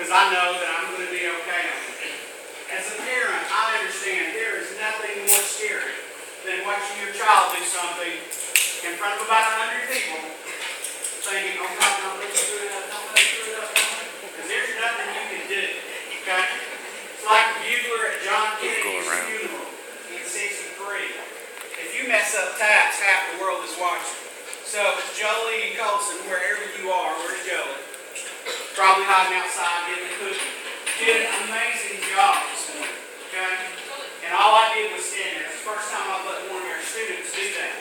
because I know that I'm going to be okay on it. As a parent, I understand there is nothing more scary than watching your child do something in front of about 100 people, thinking, oh God, don't let me screw it up, don't let me screw it up, because there's nothing you can do, okay? It's like the bugler at John Kennedy's funeral in '63. If you mess up taps, half the world is watching. So it's Jolie and Colson, wherever you are, where's Jolie? Probably hiding outside getting the cookie. Did an amazing job this morning, okay? And all I did was stand there. It's the first time I've let one of our students do that.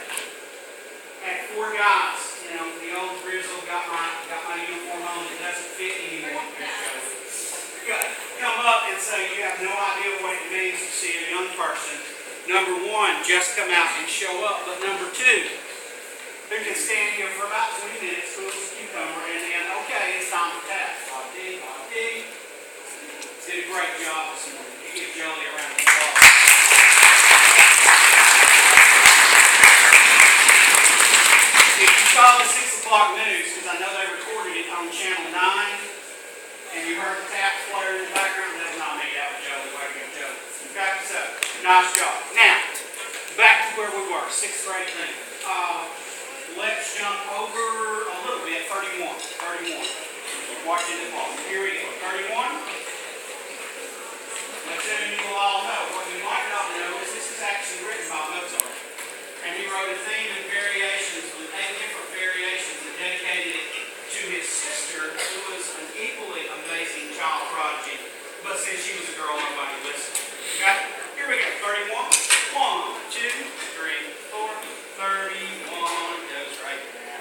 Had 4 guys, you know, the old grizzle got my uniform on that doesn't fit anymore. Come up and say you have no idea what it means to see a young person. Number 1, just come out and show up. But number 2, who can stand here for about 20 minutes, cool as a cucumber, and then, okay, it's time for taps. Did a great job this morning. You give Jolie a round of applause. If you saw the 6 o'clock news, because I know they recorded it on Channel 9, and you heard the taps flutter in the background, that was not me, that was Jolie. Way to go, Jolie. Okay, so, nice job. Now, back to where we were, 6th grade thing. Let's jump over a little bit, 31. Watching the ball. Here we go, 31. Let's say you will all know. What you might not know is this is actually written by Mozart. And he wrote a theme and variations with 8 different variations and dedicated it to his sister, who was an equally amazing child prodigy. But since she was a girl, nobody listened. Okay? Here we go, 31. 1, 2, 3, 4, 31 goes right now.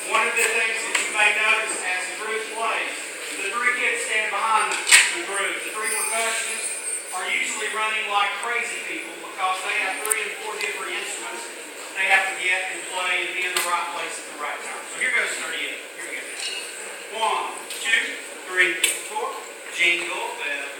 One of the things that you may notice as the group plays, the 3 kids stand behind the group. The 3 percussionists are usually running like crazy people because they have 3 and 4 different instruments they have to get and play and be in the right place at the right time. So here goes 38. Here we go. 1, 2, 3, 4. Jingle bells.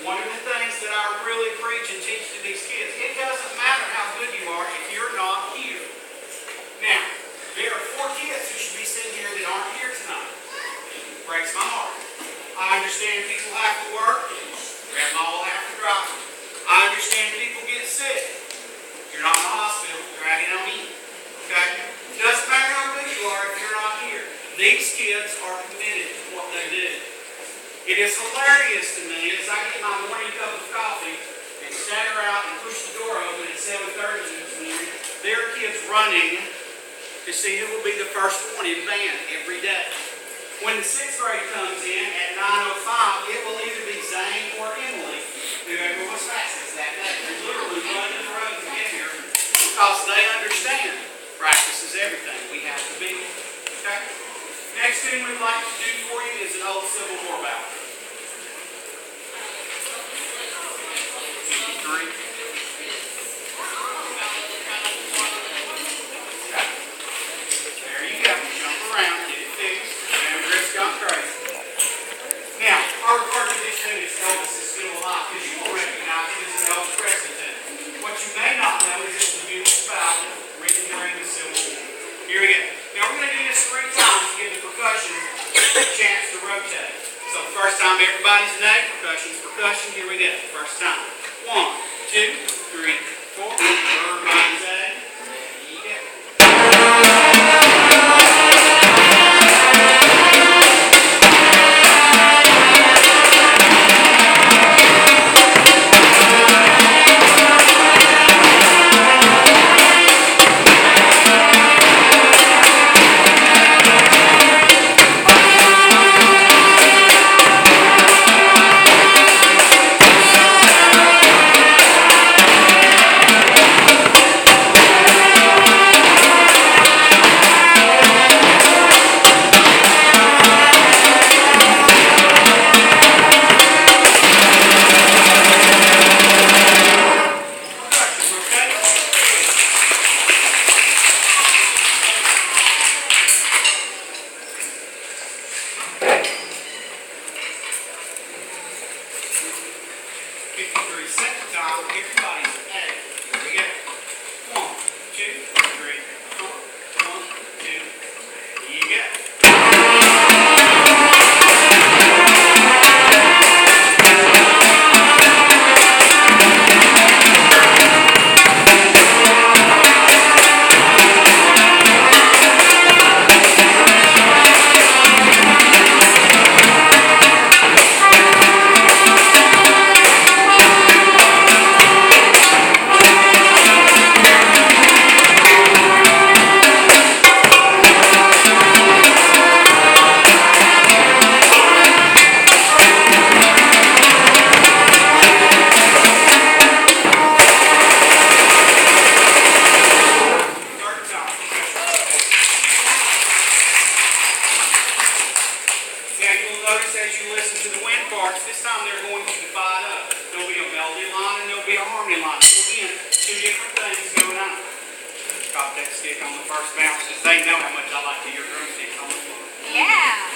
One of the things that I really preach and teach to these kids, it doesn't matter how good you are if you're not here. Now, there are 4 kids who should be sitting here that aren't here tonight. Breaks my heart. I understand people have to work. Grandma will have to drive. I understand people get sick. You're not in the hospital. Dragging on me. Okay? Doesn't matter how good you are if you're not here. These kids are committed to what they do. It is hilarious to me as I get my morning cup of coffee and stagger out and push the door open at 7:30 this morning. There are kids running to to see who will be the first one in band every day. When the 6th grade comes in at 9:05, it will either be Zane or Emily, whoever was fastest that day. They're literally running the road to get here because they understand practice is everything. We have to be. Okay? Next thing we'd like to do for you is an old Civil War battle. 53. There you go. Jump around, get it fixed. Remember, it's gone crazy. Now, I refer to this thing as Elvis is still alive because you will recognize it as an Elvis Presley thing. What you may not know is it's a beautiful ballad written during the Civil War. Here we go. Now, we're going to do this 3 times to give the percussion a chance to rotate. So, the first time, everybody's name, percussion. Here we go. First time. 1, 2, 3, 4. Everybody's name. There you go.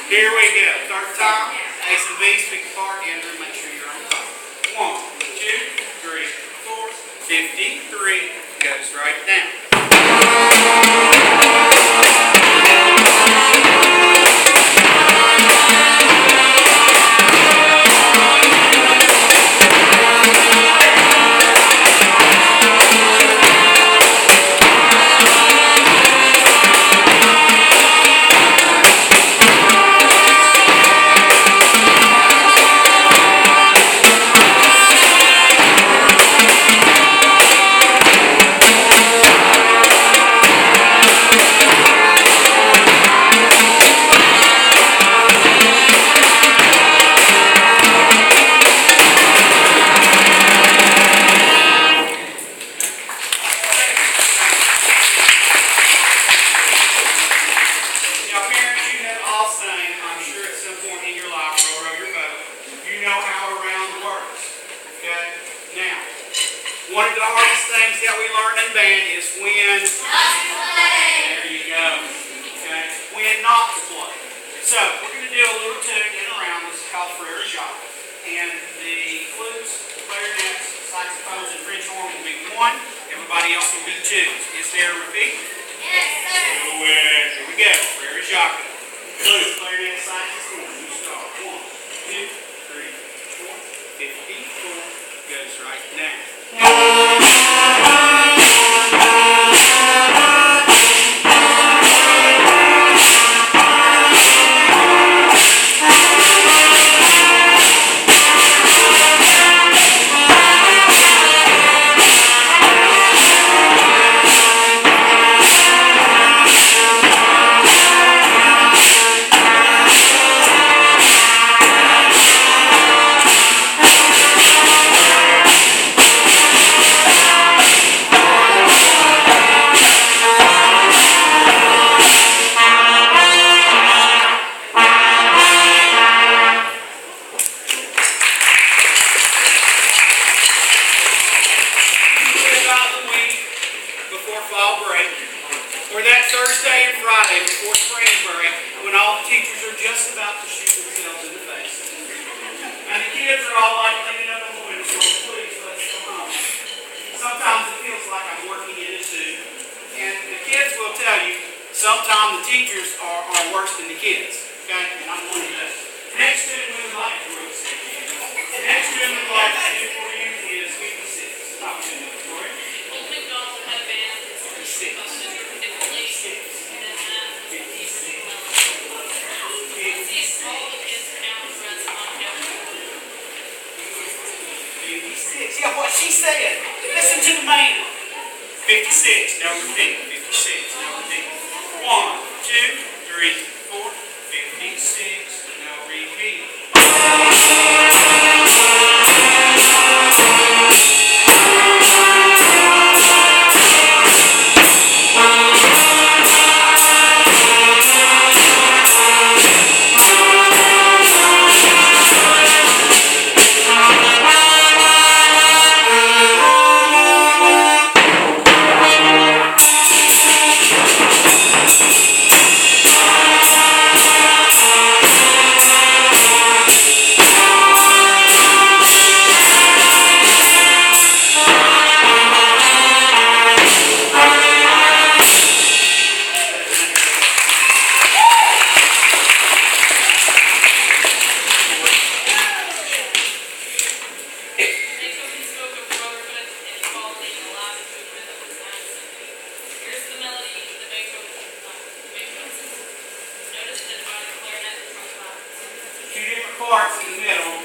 Here we go. Third time. Ace and B's, pick apart. Andrew, make sure you're on top. 1, 2, 3, 4. 53 goes right down. One of the hardest things that we learn in band is when there you go. Okay, when not to play. So we're going to do a little tune in a round. This is called Frere Jacques. And the flutes, clarinets, saxophones, and French horn will be 1. Everybody else will be 2. Is there a repeat? Yes, sir. Here we go. Frere Jacques. Flutes, clarinets, saxophones, horn. You start. 1, 2, 3, 4. 54 goes right now. sometimes the teachers are worse than the kids. Okay? And I'm one of those. Next student we would like to do. Next student we would like to do for you is 56. Talk to me, Victoria. Old McDonald had a band. 56. It plays 56. and then that. 56. All the kids count runs on every. 56. Yeah, what she said. Listen to the man. 56. Now repeat. 56. Now repeat. 1, 2, 3, 4. 56. Now repeat. Beethoven spoke of brotherhood and equality in the last movement of his ninth symphony. Here's the melody that Beethoven noticed that by the clarinet and trumpet. Two different parts in the middle.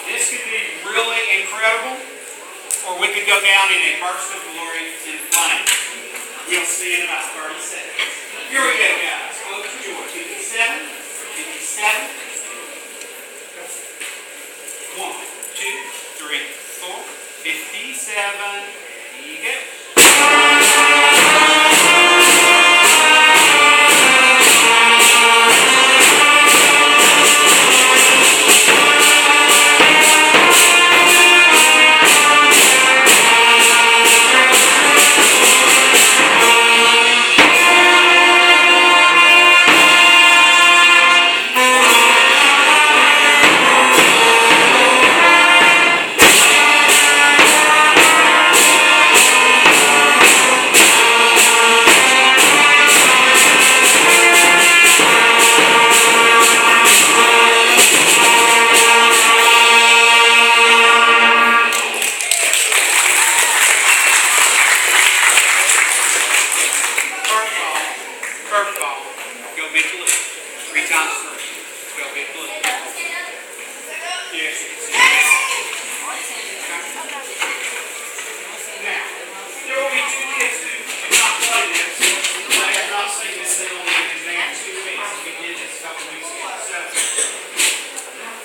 This could be really incredible, or we could go down in a burst of glory and flame. We'll see in about 30 seconds. Here we go, guys. Open your 57, 57. 1, 2, 3, 4, 57. There you go. Curveball. Go big blue. 3 times 3. Go big blue. Yes, you can see. Now, there will be 2 kids who do not play this. They have not seen this at all in advance 2 weeks. We did this a couple weeks ago. So,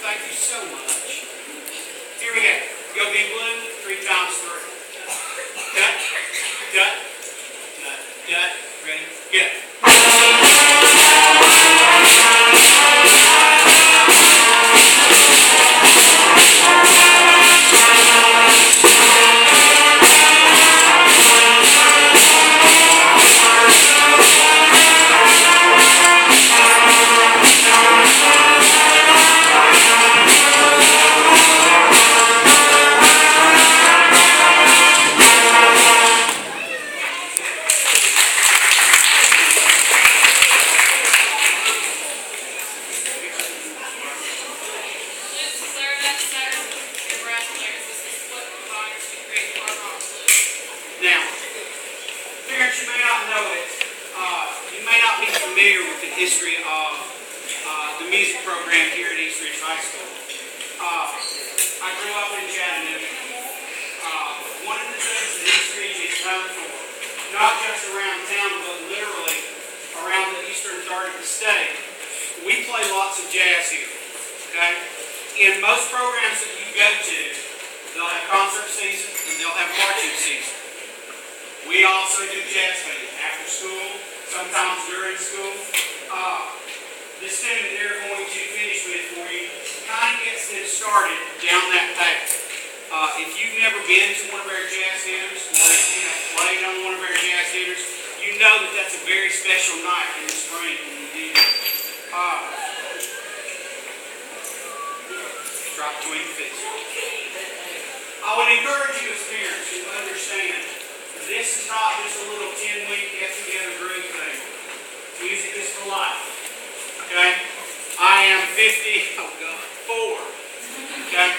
thank you so much. Here we go. Go big blue. 3 times 3. Dut, dut, dut, dut. Ready? Go. Now, parents, you may not know it. You may not be familiar with the history of the music program here at East Ridge High School. I grew up in Chattanooga. One of the things that East Ridge is known for, not just around town, but literally around the eastern third of the state, we play lots of jazz here. Okay? In most programs that you go to, they'll have concert season and they'll have marching season. We also do jazz band after school, sometimes during school. This tune that they're going to finish with for you kind of gets them started down that path. If you've never been to one of our jazz dinners, or if you have played on one of our jazz dinners, you know that that's a very special night in the spring when you do that. Drop between the feet. I would encourage you as parents to understand this is not just a little 10-week get-together group thing. Music is for life. Okay? I am 54. Okay?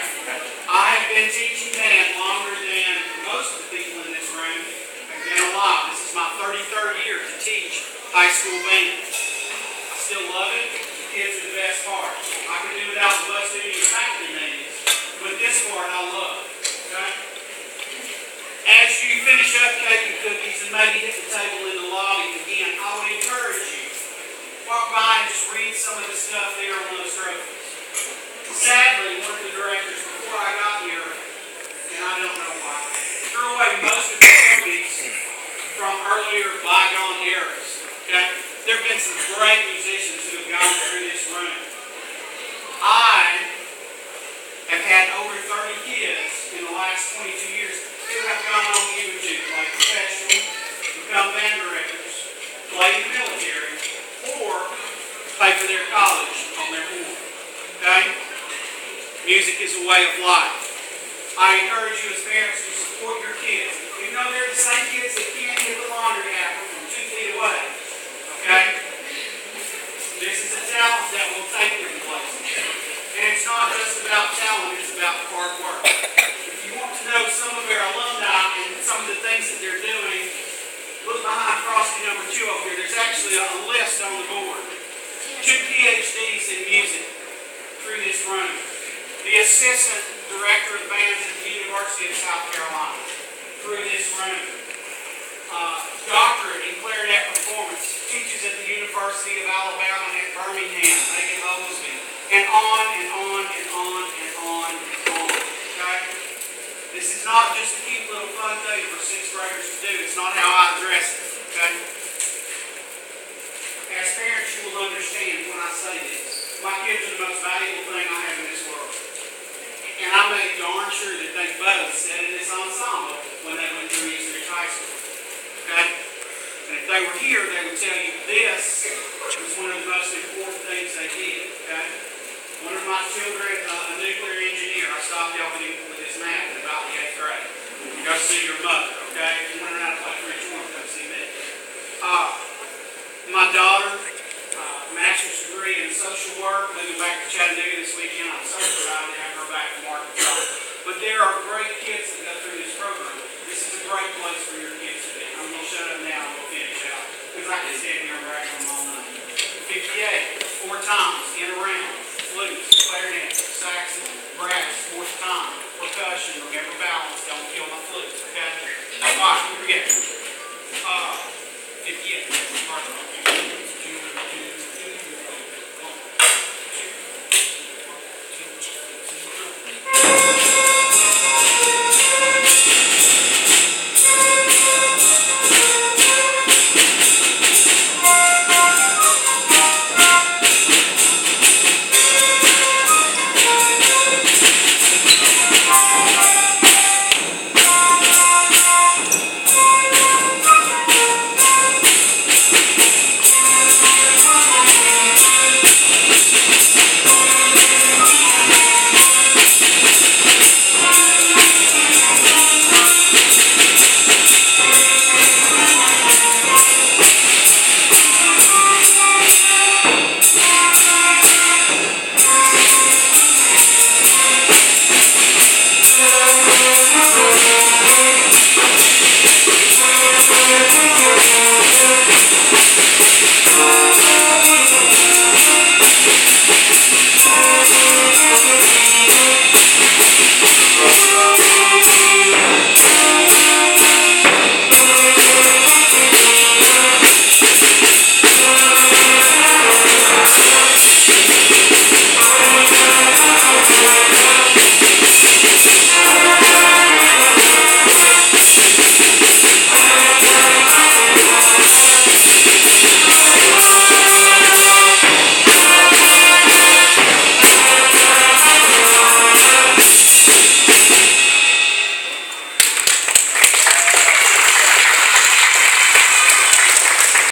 I have been teaching band longer than most of the people in this room have been alive. This is my 33rd year to teach high school band. I still love it. The kids are the best part. I could do without the bus duty and faculty meetings, but this part I love. Okay? As you finish up cake and cookies and maybe hit the table in the lobby again, I would encourage you, walk by and just read some of the stuff there on those trophies. Sadly, one of the directors before I got here, and I don't know why, threw away most of the trophies from earlier bygone eras. Okay? There have been some great musicians who have gone through this room. I have had over 30 kids in the last 22 years who have gone on to play professionally, become band directors, play in the military, or pay for their college on their own. Okay? Music is a way of life. I encourage you as parents to support your kids. Even though they're the same kids that can't hit the laundry hammer from 2 feet away. Okay? This is a talent that will take them places. And it's not just about talent, it's about hard work. If you want to know some of our alumni and some of the things that they're doing, look behind Frosty number 2 over here. There's actually a list on the board. 2 PhDs in music through this room. The assistant director of bands at the University of South Carolina through this room. Doctorate in clarinet performance, teaches at the University of Alabama at Birmingham, Megan Oglesby, and on and on and on and on and on. Okay? This is not just a cute little fun thing for 6th graders to do. It's not how I address it. Okay? As parents, you will understand when I say this. My kids are the most valuable thing I have in this world. And I made darn sure that they both sat in this ensemble when they went through Eastridge High School. Okay? And if they were here, they would tell you this was one of the most important things they did. Okay? One of my children, a nuclear engineer, I stopped y'all with his math in about the 8th grade. Go see your mother, okay? If you want to know how to play French horn, go see me. My daughter, master's degree in social work, moving back to Chattanooga this weekend. I'm so proud to have her back from Arkansas. But there are great kids that go through this program. This is a great place for your kids to be. I'm going to shut up now and we'll finish out. Because I can stand here and brag on them all night. 58, 4 times, in a round, flutes, clarinet, saxon, brass, 4th time, percussion, remember balance, don't kill my flutes, okay? All right, here we go. 58, pardon.